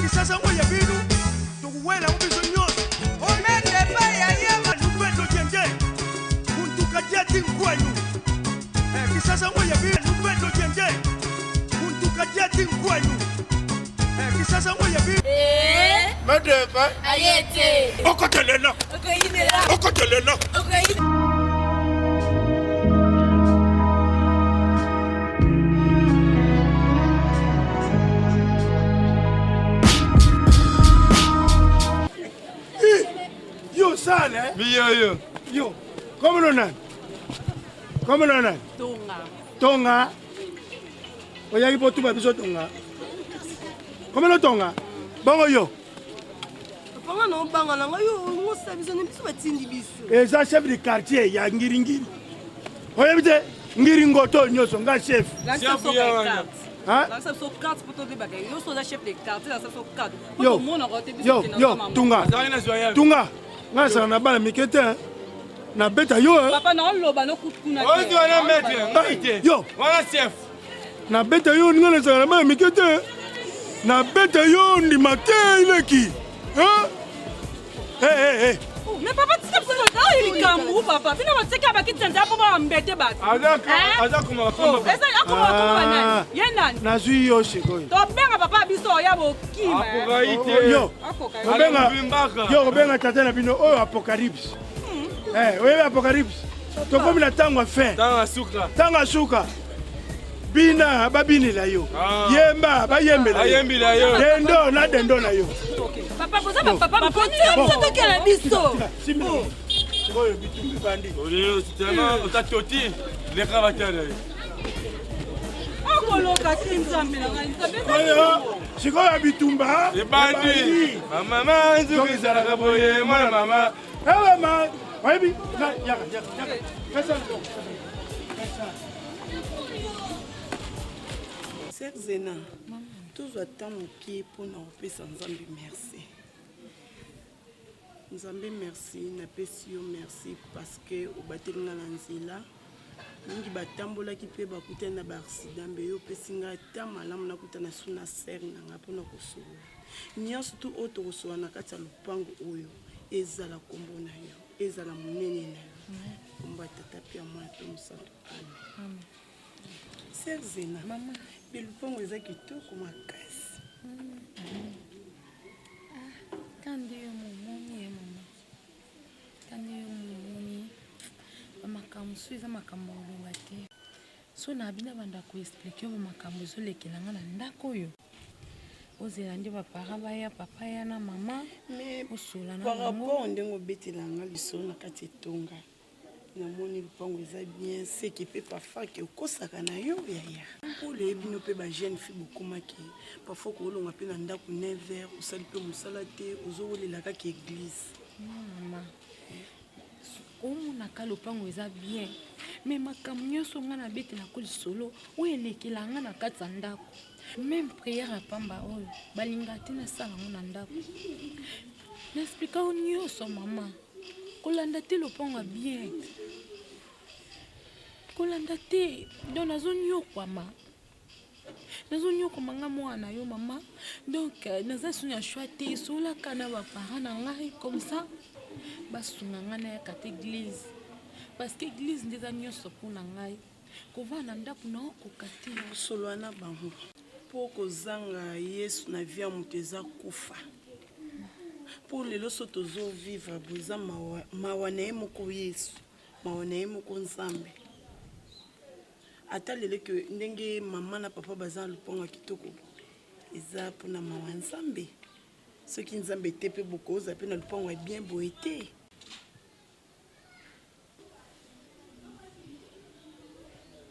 kisasa moya binu tukuwela ubizo nyoso omende baya yema nubendo jenje kuntuka jeti nkwenyu kisasa moya binu nubendo jenje kuntuka jeti nkwenyu kisasa moya binu madeba ayete okotelela okotelela Sana, yo, ¿cómo lo nan? Tonga. Oye, aquí por tu papiso Tonga. ¿Cómo lo Tonga? Bongo yo. Bongo no, bongo no, yo, no sabe si no me tindi biso. Eza chef de quartier ya ngiri. Oye, bite, ngiri ngoto nyoso nga chef. La chef so carte. Hein? La chef so carte pour te débarquer. Yo so la chef de quartier, la chef so carte. Yo, Tonga. Nga sa na bala mikete na beta yo papa na loba no kutkuna o do na mete yo wala chef na beta yo nga sa na bala mikete na beta yo ndi mate ileki hey mais papa tu sais pas il kambu papa bina bateka bakitenda po ba mbete bat aza kuma komba esa akuma nani yenani na zui yo shiko to benga papa biso ya bokima yo benga tata na bino o apocalypse oye apocalypse to komi na tango fin tanga suka bina babinila yo yemba bayembela yo dendo na yo papa poza papa poza kela biso oyo bitumbi bandi oyo tellement utatoti le kavatara akoloka tinzambe na ngai oyo sikoyo bitumba ebandi mama nzukizala kaboye mwana mama ewe ma oyebi yaka kasa Sœur Zena, tous attendent qui pour nous faire Nzambe merci. Nzambe merci, na pesio merci parce que au batelinga na nzela mingi batambola ki pe bakuta na ba accident be yo pesinga ta malamu na kuta na suna ser na ngapona kosola. Nyonso tu auto kosola na kati ya lupango oyo ezala kombo na yo, ezala munene na yo. Komba tata pia mwana to musantu. Amen. Sœur Zena, maman le lupango eza kitoko makasi. Kandi yo momoni ya mama. Kandi yo momoni. Makambo so eza makambo olonga te. So na bina banda ko expliquer ba makambo zo lekelanga na ndako yo. Ozela ndi bapara baya papa ya na mama. Mais osola na par rapport ndengo betelanga liso na kati etonga. Na moni lupango eza bien ce qui peut pas faire que okosaka na yo yaya. Pour les bino pe ba jeune fille bokomaki parfois ko longa pe na ndako 9h osali pe musala te ozolela ka ki église. Mama. Omona ka lupango eza bien. Mais makambo nyonso nga na bete na ko lisolo oyelekelanga na kati ya ndako. Même prière à pamba oyo balinga te na sala ngo na ndako. N'explique au nyonso mama. Kolanda te lupango bien. Kolanda te donc nazonyokwama nga mwana yo mama donc naza sunya choix te solaka na baparents na ngai comme ça basunga nga na yaka te église parce que église nde eza nyonso mpona ngai kovanda ndako na okoka te solo na bango mpo kozanga yesu na vie ya moto eza kufa mpo lelo so tozovivre boza mawa na ye moko yesu mawa na ye moko nzambe ata lele ke ndenge mama na papa baza lupango kitoko eza mpona mawa nzambe soki nzambe te mpe bokoza mpe na lupango ya bien boye te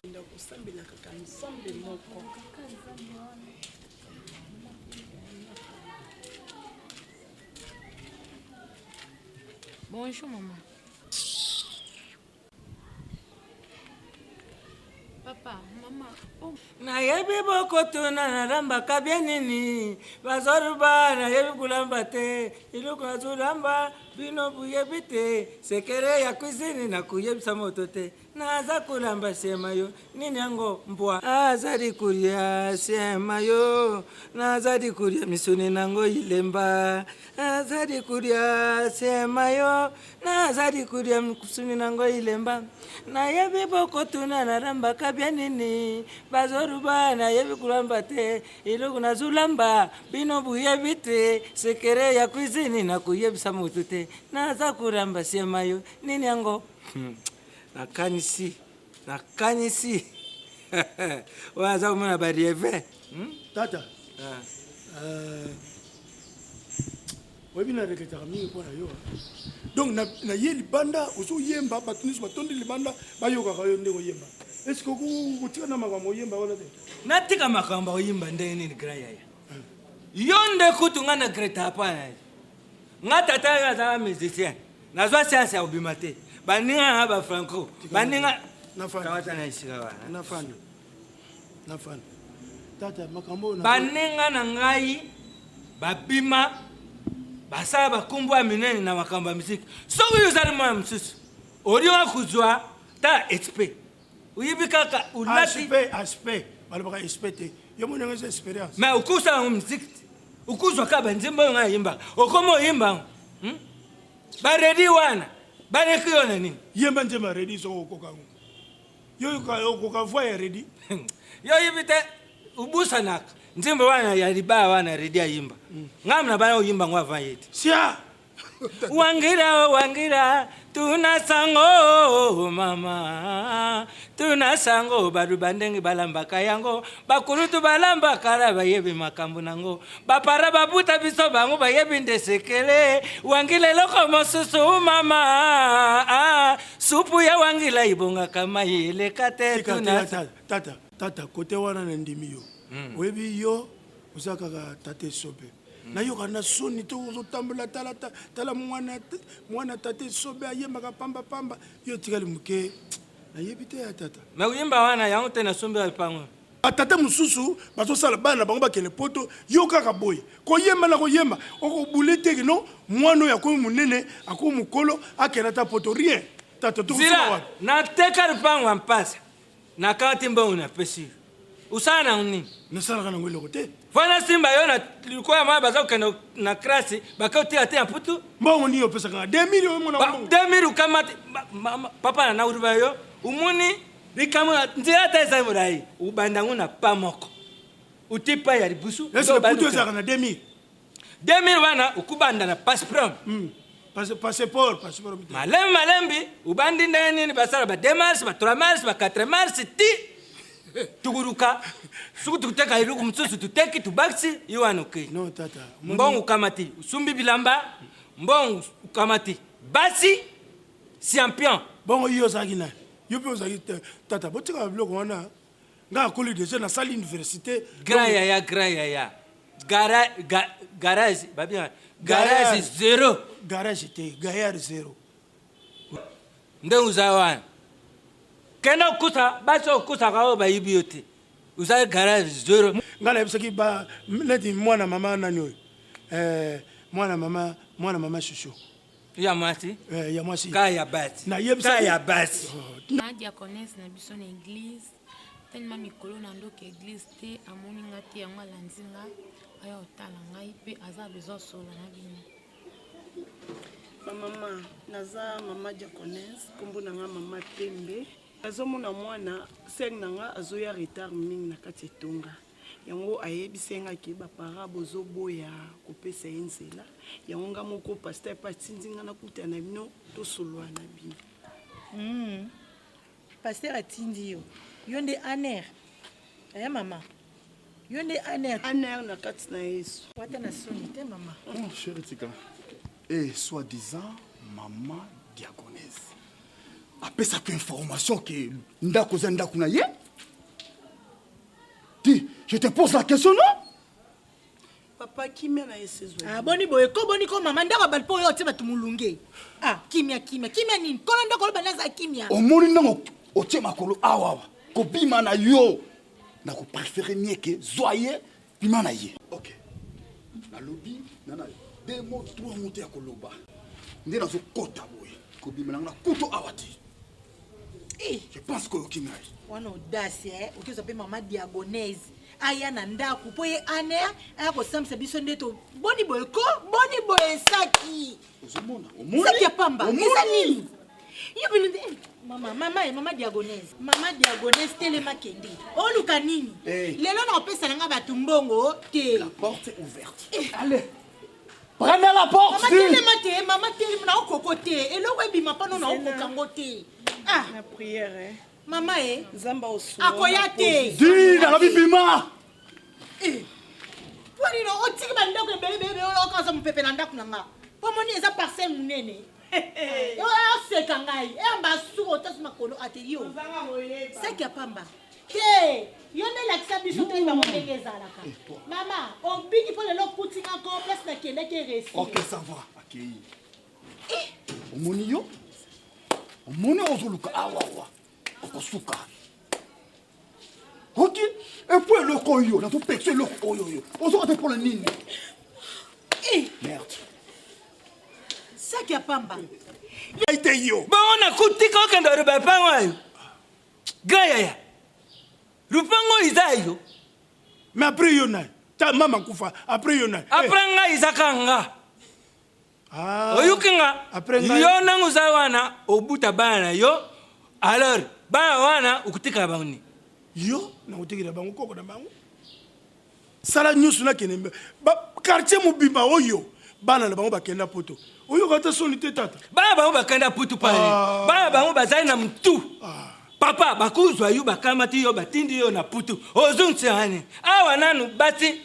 enda kosambela kaka nzambe moko Bonjour maman. Papa, maman. Oh. Na yebi bokoto na ramba kabienini bazoruba na yebi kulamba te ilukuna zulamba bino buyebite sekere ya cuisine na kuyebisa moto te naza kulamba sema yo nini yango mbwa azali kulia sema yo nazali kulia misuni nango ilemba azali kulia sema yo nazali kulia misuni nango ilemba na yebi boko tuna naramba kabya nini bazoruba na yebi kulamba te ilugu na zulamba bino buyebi te sekere ya kuizini na kuyebisa mutu te naza kulamba sema yo nini yango nakanisi waza kumona barieve tata webi na reketaka mingi mpona yo donc na ye libanda ozoyemba bato nyonso batondi libanda bayokaka yo ndenge oyemba eske kotika na makambo oyemba wana te natika makambo oyemba ndenge nini gra yaya yo nde kutu nga na greta hapana nga tata nga azala musicien nazwa sianse ya obima te baninga nga bafranco baninga kawata na esika wana nafana tata makambo baninga na ngai babima basala bakumbu ya minene na makambo ya musiki soki oyo ozali mwana mosusu olionga kuzwa ta expe oyebi kaka olati aspect balobaka expert te yo monenge eza expérience mais okusala yango musiki te okuzwa kaka banzembo oyo ngai ayimbaka okoma oyimbango baredi wana baleki yo na nini yemba nzemba redi soko okokango yo okoka voi ya redi yo yebi te ubusanaka nzembo wana ya libaya wana redi ayimba ngamu na bana oyimba ngo avant yeti sia wangira tunasango mama tunasango badu bandenge balambaka yango bakulutu balambaka la bayebi makambo nango bapara babuta biso bango bayebi ndesekele wangila eloko mosusu mama supu ya wangila ibongaka mai eleka te tata kote wana na ndimi yo oyebi yo oza kaka tate sobe nayoka na soni to ozotambola tala mwana tate sobe ayembaka pamba yo tikali moke nayebi te ya tata me oyimba wana yango te nasombi ya lipango batata mosusu bazosala bana na bango bakende poto yo kaka boye koyemba na koyemba okobule teke no mwana oyo akomi monene akomi mokolo akenda ta poto rien tata zila nateka lipango ya mpasa nakati mbongo na pesi usala nango nini nasalaka nango eloko te fana simba yo na likoya mwana baza kokende na krasi bakautika te ya putu mbongo nini opesaka 2000 oyo mwana mbongo 2000 ukamati papa na nauriba yo umuni likamo nzela ta eza molai ubandango na pa moko utipa ya libusu eske putu ezalaka na 2000 wana ukubanda na passeport passeport malembi ubandi ndenge nini basala ba 2 mars ba 3 mars ba 4 mars ti tukuruka suku tukuteka iluku msusu tuteki tubakisi iwanuke no tata mbongo ukamati usumbi bilamba mbongo ukamati basi champion bongo iyo ozalaki naye yo mpe ozalaki tata botika biloko wana nga akoli deja nasali université grand yaya garage babia garage 0 garage te gayar 0 nde uza wana kena okusa basi okusaka oyo bayibi yo te uzali garage 0 nga nayebisaki neti mwana mama nani oyo mwana mama shushu ya mwasi ya mwasi ka ya basi na diaconesse na biso na église tellement mikolo na ndoka église te amoni nga te yango alandi nga aya otala ngai mpe aza besoin solo na bino bamama naza mama diaconesse kombo na nga mama Pembe azomona mwana seng na nga azoya retard mingi na kati etonga yango ayebisengaki bapara bozoboya kopesa ye nzela yango nga moko paster patindi nga nakuta na bino tosolwa na bino paster atindi yo nde aner aya mama yo nde aner na kati na yesu wata na soni te mama chérie tika et soi-disant maman diaconesse apesaka information ke ndako za ndako na ye ti je te pose la question non papa kimia na yesezwa boni boye ko boni ko mama ndako bali po yo te batu mulunge kimia nini kola ndako loba naza kimia omoni nango otie makolo awawa kobima na yo na ko préférer mieke zoye bima na ye ok nalobi nana 2 mots 3 mots ya koloba nde nazokota boye kobima nanga na kutu awa te Je pense que Okimai. Wana audace okiza pe mama diagonese. Aya na ndaku po ye ane aya ko samsa biso ndeto boni boyko boni boyesaki. Ozomona. Saki ya pamba. Eza nini? Yobinende mama diagonese. Mama diagonese telema kende. Oluka nini? Lelo na opesa nga batu mbongo te. La porte est ouverte. Allez. Prenez la porte. Maman telema na okokote. Elo webima pano na okokango te. Ah, la prière. Maman Zamba osu. Akoyate. Dis dans la bibima. Wani no otiki bandako bebe okaza mpepe na ndako nanga. Pomoni eza parcelle munene. Yo aseka ngai. Amba su otasu makolo ateyo. Seki ya pamba. Ke, yone lakisa biso te ba ndenge ezalaka. Mama, obiki po lelo kutinga ko place na kende ke resi. OK, ça va. Accueilli. Omoni yo? Omoni ozoluka awawa. Okosuka. OK. Et puis le koyo, na to pexé le koyo. Ozoka pour le nini. Merde. Saki ya pamba. Yaite yo. Ba ona kutika okenda rupa wayo. Gaya. Rupango izayo. Mais après yona. Ta mama kufa après yona. Après nga izakanga. Oyukinga. Après nga. Yona nguzawana obuta bana yo. Alors, bana wana ukutika banguni. Yo na utikira bango koko na bango. Sala nyusu na kenembe. Ba quartier mobimba oyo. Bana na bango bakenda poto. Oyo kata sonité tata. Bana bango bakenda putu pale. Bana bango bazali na mtu. Papa bakuzwa yu bakamati yo batindi yo na putu. Ozunti hani. Awa nanu bati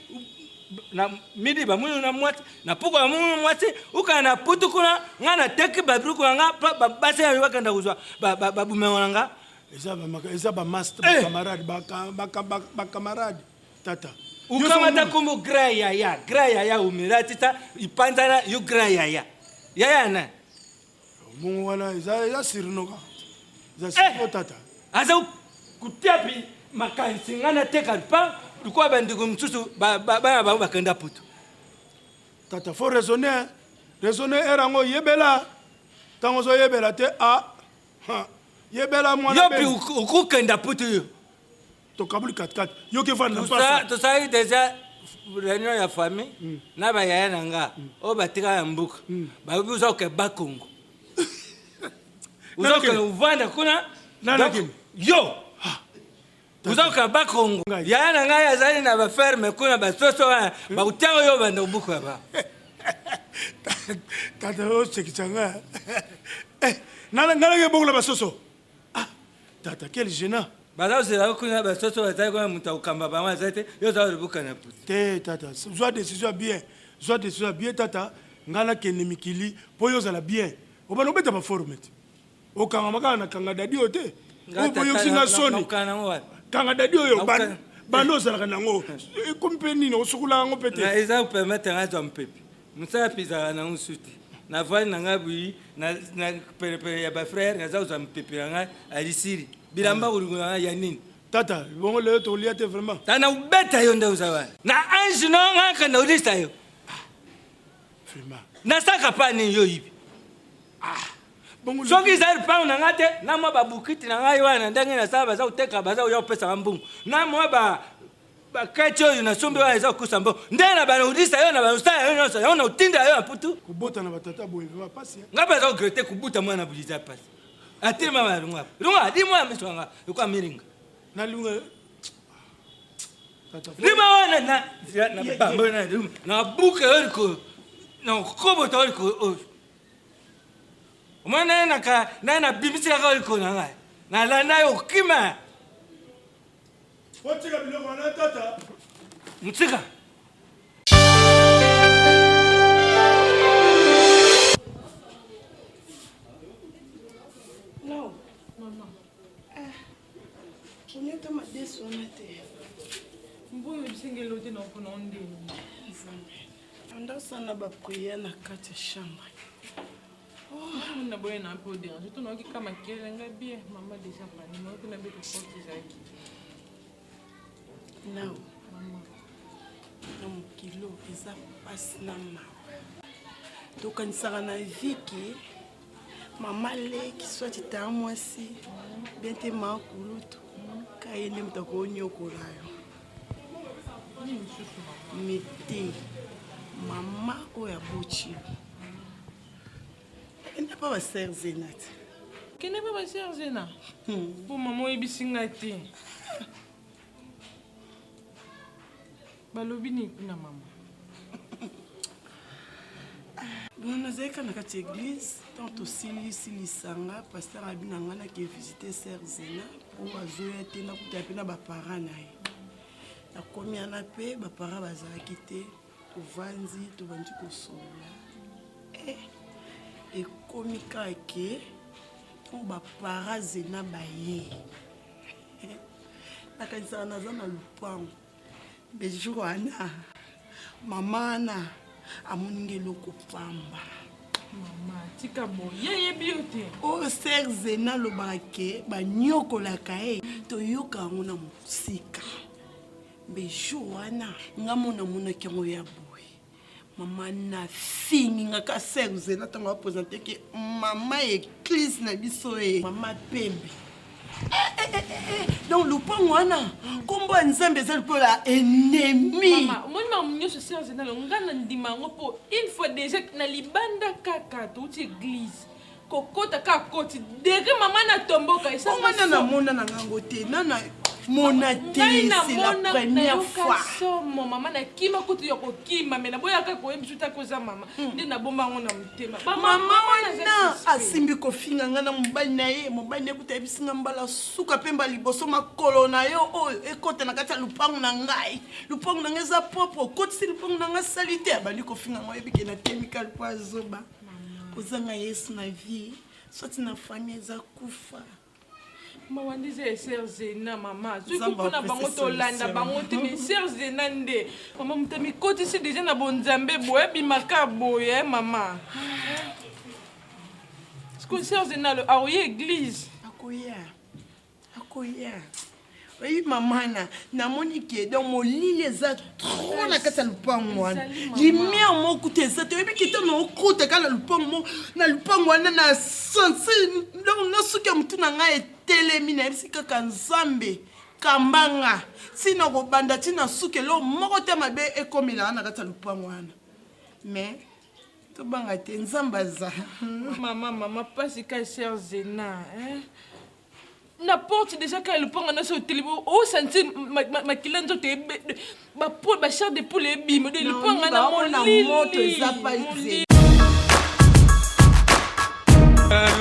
na midi ba munu na mwati na puko ya munu mwati uka na putu kuna ngana teki babruku nga basi ya wakanda kuzwa babume wanga. Eza ba master ba camarade tata. Ukamata kumbu graya ya umirati ta ipanzana yu graya ya na. Mungu wana eza sirinoka. Eza sirino tata. Aza kutiapi makansi ngana teka pa tukwa bandiku msusu bana bakenda putu. Tata faut raisonner. Raisonner erango yebela. Tango zo yebela te yebela mwana be. Yo pi ukukenda putu yo. To kabuli 4-4. Yo ke vanda pasa. To sai déjà réunion ya famille na ba yaya nanga o batika ya mbuka. Ba buza ke bakongo. Uza ke uvanda kuna yo. Uza ke bakongo. Yaya nanga ya zali na ba ferme kuna ba soso ba utango yo banda mbuka ba. Tata o sekichanga. Nana ngala ke bokula ba soso. Tata quel gênant. Bala zela kuna ba soso bazali kwa muta ukamba ba mazate yo za rubuka na puti. Te tata, soit décision bien. Soit décision bien tata, ngala kene mikili po yo zala bien. Obano beta ba format. O kanga makana na kanga dadi ote. O po yo singa soni. Kanga dadi oyo bano zala nango. Kompeni no sukula ngo pete. Na eza permettre ngazo mpepi. Musa pizza na unsuti. Na vali na ngabi na pere ya ba frère ngazo za mpepi nga alisiri. Bilamba uruguna ya nini? Tata, bongo leo to liate vraiment. Tana ubeta yo nda uzawa. Na ange no ngaka na ulista yo. Vraiment. Na saka pani yo hivi. Bongo soki zali pa na ngate na mwa babukiti na ngai wana ndange na saba za uteka baza yo pesa mbungu. Na mwa ba kacho yo na sombe wa za kusambo. Ndena bana ulista yo na banusta yo no yo na utinda yo aputu. Kubota na batata boye vraiment pasi. Ngapa za grete kubuta mwana buliza pasi. Ate mama lunga. Lunga di mwa mswanga kwa miringa. Na lunga. Tata. Lima wana na bambo na buke oriko. Na kobo to oriko. Mwana na bibisi ka oriko na ngai. Na la na yo kima. Otika biloko na tata. Mtsika. Non. Maman. On est dans ma désolée. Mboyo bisengelo te na mpona ndeni. Andasana ba prière na kati chambre. Oh, na boye na po dérange. Tout na ki kama kelenga bien. Maman déjà pani. Moi ko na be ko porte zaki. Non. Maman. Non kilo eza passe na ma. Tokanisaka na viki Mama leki swati ta mwasi bente makulutu kaende mtako nyokolayo mete mama oya bochi enda pa ba ser zenat kene pa ba ser zena po mama oyebisinga te balobi ni kuna mama bon nazalaka na kati église tant osililisanga pasteur abinanga nake visiter ser zena po azoya te nakuta pe na baparent na ye nakomi ana mpe baparent bazalaki te tovandi tobandi kosola ekomi kake po baparent zena baye nakanisaka naza na lupango bejour wana mama ana amoninga eloko pamba mama tika boye yebi yo te oyo ser zena alobaka ke banyokolaka ye toyoka yango na mosika mbe jour wana nga monamonaki yango ya boye mama na fingingaka ser zena ntango apresente ke mama eglise na biso ye mama pembe donc lupango wana kombo ya nzambe eza lokola ennemi omoni mamu nyonso ser zena nga na ndima yango mpo une fois déjà na libanda kaka touti église kokota kakoti deke mama na tomboka esanga namona na ngango te nana mona te c'est la première fois somo mama na kima kutu ya kokima me na boyaka koyebisu ta koza mama nde na bomba ngo na mutema mama wana asimbi kofinga nga na mobali na ye mobali na ye kuta yebisinga mbala suka pemba liboso makolo na yo oyo ekota na kati ya lupango na ngai lupango na ngai eza propre okotisi lupango na ngai sali te abali kofinga ngo yebike na chemical po azoba kozanga yesu na vie soti na famille eza kufa mawa ndize ser zena mama soki mpona bango tolanda bango te me ser zena nde mama mutami kotisi deja na bonzambe boye bimaka boye mama siko ser zena aoye église akoya oyi mamana namoni ke donc molili eza trop na kati ya lupango wana limia moko te eza te oyebi kito na okuta kaka na lupango wana na sensi donc nasuki ya motu na ngai etelemi nayebisi kaka nzambe kambanga sina kobanda ntina suki elo moko te mabe ekomelaka na kati ya lupango wana mais tobanga te nzambe aza mama pasi ka ser zena na porte déjà quand le pont na so telibo o senti makila nzoto ba poule ba chair de poule ebimo de le pont na moto ezapaize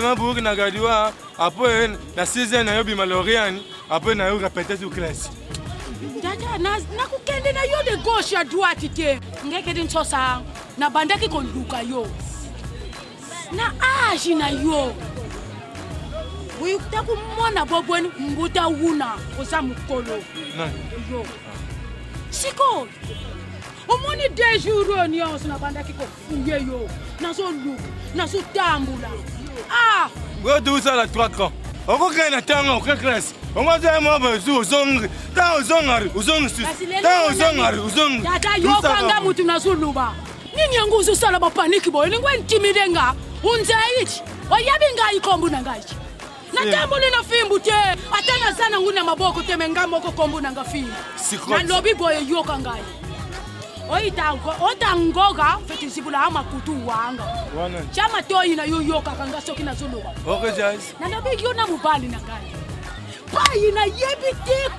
na buki na gadiwa après na 6e na yo bima Loriane après na yo répéter sur classe dada na kukende na yo de gauche à droite te ngeke din tsosa na bandaki ko luka yo na age na yo uyukuta kumona bobweni mbuta wuna koza mukolo yo siko omoni 2 jours ni on na bandaki ko fuye yo nazo luka nazo tambula go do ça la 3 ans oko kana tango ko classe ongo za mo ba zu zong ta ozongari ozongisi ta ozongari uzong dada yo panga mutu nazo luba nini yangu uzosala ba paniki boy ningwe intimidenga unzaiti oyabinga ikombu na ngaji natambuli na fimbu te atana sana nguna maboko te menga moko kombu na ngafimbu na lobi boye yoka ngai otangoga feti sibula ama kutu wanga chama toyi na yoka kanga soki na zuluba okay guys na lobi yo na mubali na ngai pai na yebite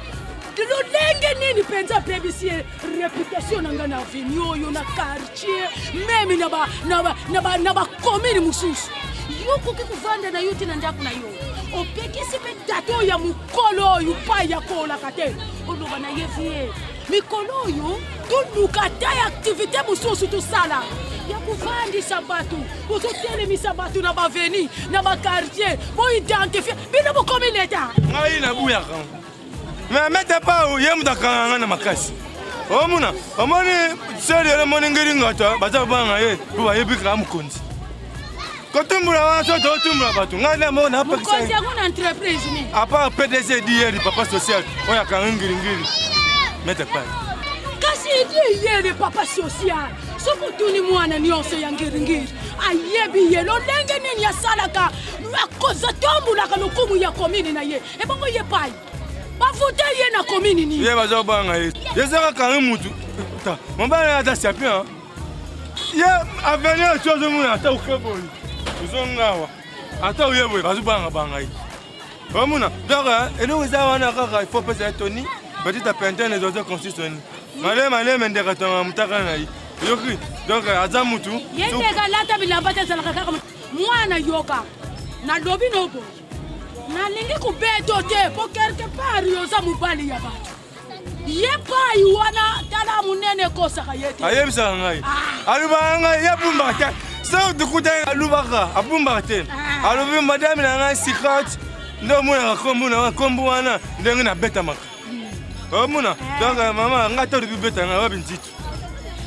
lo lenge nini penza BBC reputation nga na avenue yo na quartier meme na ba commune mususu yoko kikuvanda na yote na ndaku na yo opekisi pe dato ya mukolo yu pa ya kola kate oloba na yevie mikolo yu tuluka ta activité mususu to sala ya kuvandisa batu ozotelemisa batu na baveni na bakartier bo identifier bino bokomineta ngai na buyaka mais mette pas yemudaka na makasi omuna omoni seri le moni ngiri ngata baza banga ye bo bayebika mukonzi kotumbula waso totumbula batu ngana mona apa kisa mukonzi ngona entreprise ni apa PDG dier papa social oya kangiri ngiri mette pas kasi dier papa social soko tuni mwana nyonso ya ngiri ngiri ayebi ye lolenge nini asalaka akoza tombulaka lokumu ya komini na ye ebongo ye pai bavute ye na komini ni ye bazobanga ye yezaka kangi mutu ta mobala ata siapia ye avenir chose muna ata ukeboli uzongawa ata uyeboye bazobanga banga ye omuna donc eloko eza wana kaka ifo pesa toni petit à petit les autres constitutionnels malema ndeka tonga mutaka na ye yoki donc aza mutu yendeka lata bilamba tezalaka kaka mwana yoka nalobi nobo nalingi kubeto te po quelque part yoza mobali ya bato ye pai wana tala munene kosaka yete ayebisaka ngai alubaka ngai yabumba te so dukuta alubaka abumba te alobi madame na ngai sikrat ndo muna kombu wana ndenge na beta maka omuna donc mama ngai to dubi beta ngai wabi nzitu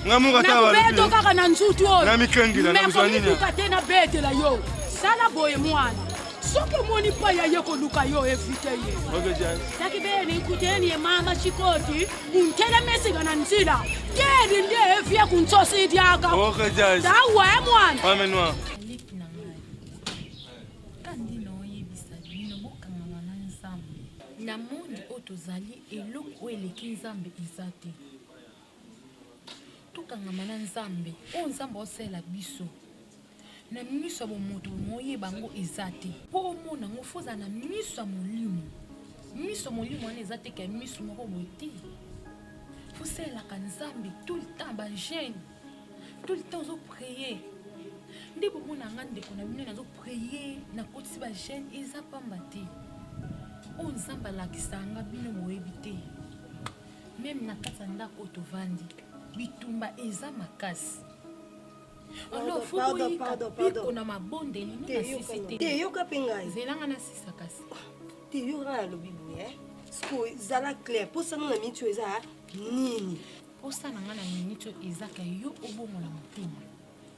ngamuka ta wala beto kaka na nzutu oyo na mikengila na bizwanini me te na betela yo sala boye mwana soki omoni pai aye koluka yo evite ye taki bene ikuteni ye mama chikoti untelemesinga na nzila kedi nde evie kuntsosi idyaka dawa e mwana amenwa kandi noyebisa bino bokangama na nzambe na mondi oyo tozali eloko oyo eleki nzambe eza te tokangama na nzambe oyo nzambe osalela biso na miso ya bomoto moyeba yango eza te mpo omona yango foza na miso ya molimo wana eza te ka miso moko boye te fosalelaka nzambe tout le temps bagene tout le temps ozopriye nde bomona nga ndeko na bino nazopriye nakotisi bagene eza pamba te oyo nzambe alakisanga bino boyebi te meme na kati ya ndako oyo tovandi bitumba eza makasi alors faut na mabondeli ni na sisi te yoka pe ngai zelanga na sisa kasi te yoka na lobi boye sko zala clair posana na miniti eza nini posana nga na miniti ezaka yo obongola motema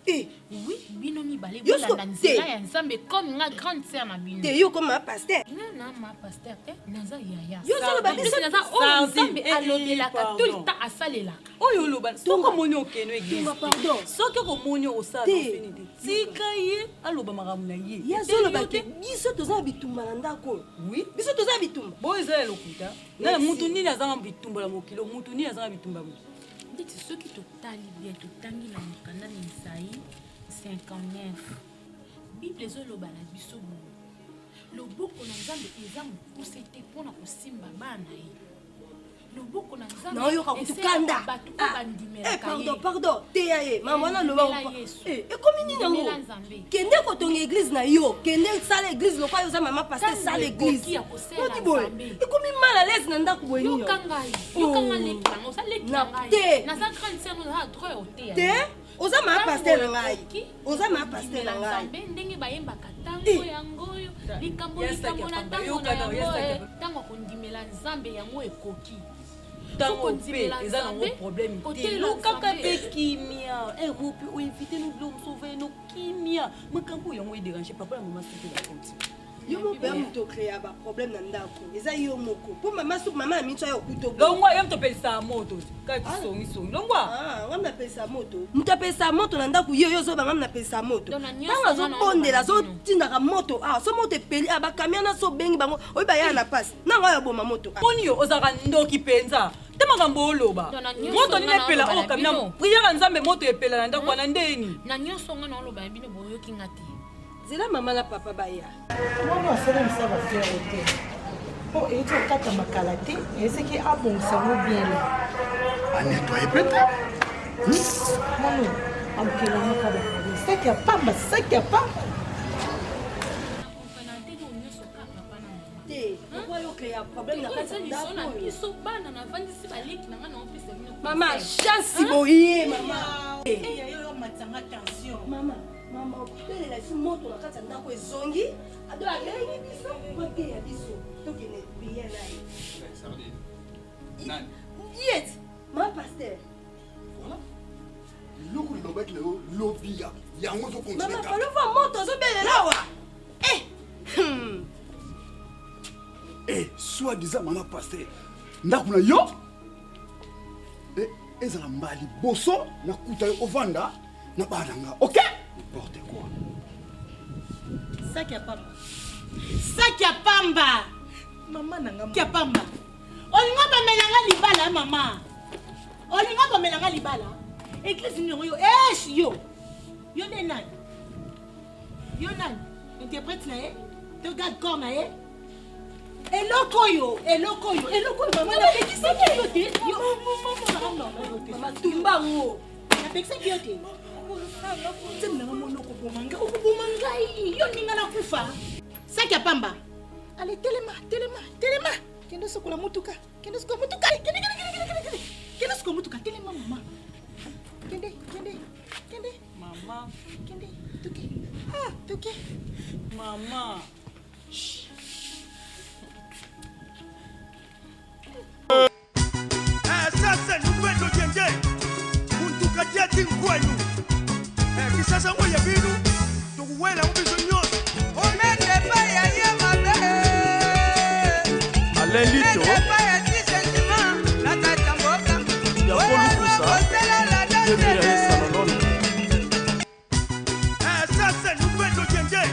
oui bino mibale bolanda nzela ya nzambe comme nga grande sœur na bino te yo comme ma pasteur na ma pasteur te naza yaya yo solo babiso naza oyo nzambe alobelaka tout le temps asalelaka oyo oloba soko moni okeno église pardon soki okomoni osala ofini te tika ye aloba makambo na ye ya zoloba ke biso toza bitumba na ndako oui biso toza bitumba boyo eza ya lokuta na mutu nini azanga bitumba ya mokili mutu nini azanga bitumba ya mokili ndeti soki totali bien totangi na mokanda na Isaïe 59 bible ezoloba na biso boye loboko na nzambe eza mokuse te mpona kosimba bana ye loboko na nzambe naoyoka kutukanda bato oyo bandimelaka ye pardon teya ye mama wana loba ekomi nini yango kende kotonga église na yo kende sala église lokwa yo oza mama pasteur sala église oti boye ekomi mal à l'aise na ndako boye nini yokanga lekanga osalekanga te naza grande sœur naza droit oteya te oza mama pasteur na ngai oza mama pasteur na ngai ndenge bayembaka ntango yango oyo likambo na ntango na yango ntango akondimela nzambe yango ekoki ntango mpe eza nango problème te lokaka mpe kimia eropi oinvite no bilo mosauve no kimia makambo yango edérange papa na mama soki na konti yo mpe moto okrea baproblème na ndako eza yo moko mpo mama suku mama na mitso ayo okuto longwa ye moto apelisa moto kati songisongi longwa ngam napelisa moto moto apelisa moto na ndako yo ozobanga m napelisa moto ntango azobondela azotindaka moto so moto epeli bakamia na so obengi bango oyi baya na pasi nango ayo aboma moto poni yo ozalaka ndoki mpenza te makambo oloba moto nini epela oyo kamina priere nzambe moto epela na ndako wana ndeni na nyonso nga na oloba ya bino boyoki nga te zela mama na papa baya mwana asalemisa bafere te mpo eyuti okata makala te eseki abongisa yango bien le anetoye pete mono amokelangaka baproblème saki ya pamba saki ya pamba te okoyo okrea problème na kati ya ndako biso bana navandisi baleki nanga na opesa bino mama chance boye mama matanga tension mama okotelela esi moto na kati ya ndako ezongi ado alengi biso bateya biso tokende priere na ye yet ma pasteur eloko lilobaki na yo lobi yango mama palova moto ozobelela awa soi-disant mama pasteur ndako na yo ezala mbali boso nakuta yo ovanda na bana nga ok N'importe quoi. Sac ya pamba. Sac ya pamba. Maman nanga. Sac ya pamba. Olinga ba melanga libala maman. Olinga ba melanga libala. Église ni yo. Yo. Yo de nani? Yo nani? Interprète na ye. Te garde corps na ye. Eloko yo maman na pekisa ki yo te. Yo maman tumba ngo. Na pekisa ki yo te. Tena maman ko bomanga. Ko bomanga yo ninga na kufa. Saki ya pamba. Allez telema. Kendo sokola mutuka. Kendo sokola mutuka. Telema mama. Kende. Mama. Kende. Tuki. Mama. Sasa nupendo jenje kuntukatia tinkwenu kisasa ngoya binu tukuwela ubizo nyoso omende baya ya mabe alelito baya tisema na tatamboka ya kolukusa yebia salon sasa nupendo jenje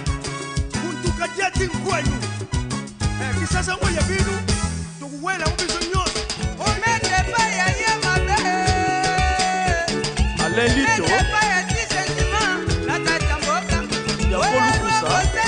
kuntukatia tinkwenu kisasa ngoya binu tukuwela ubizo nyoso omende baya ya mabe alelito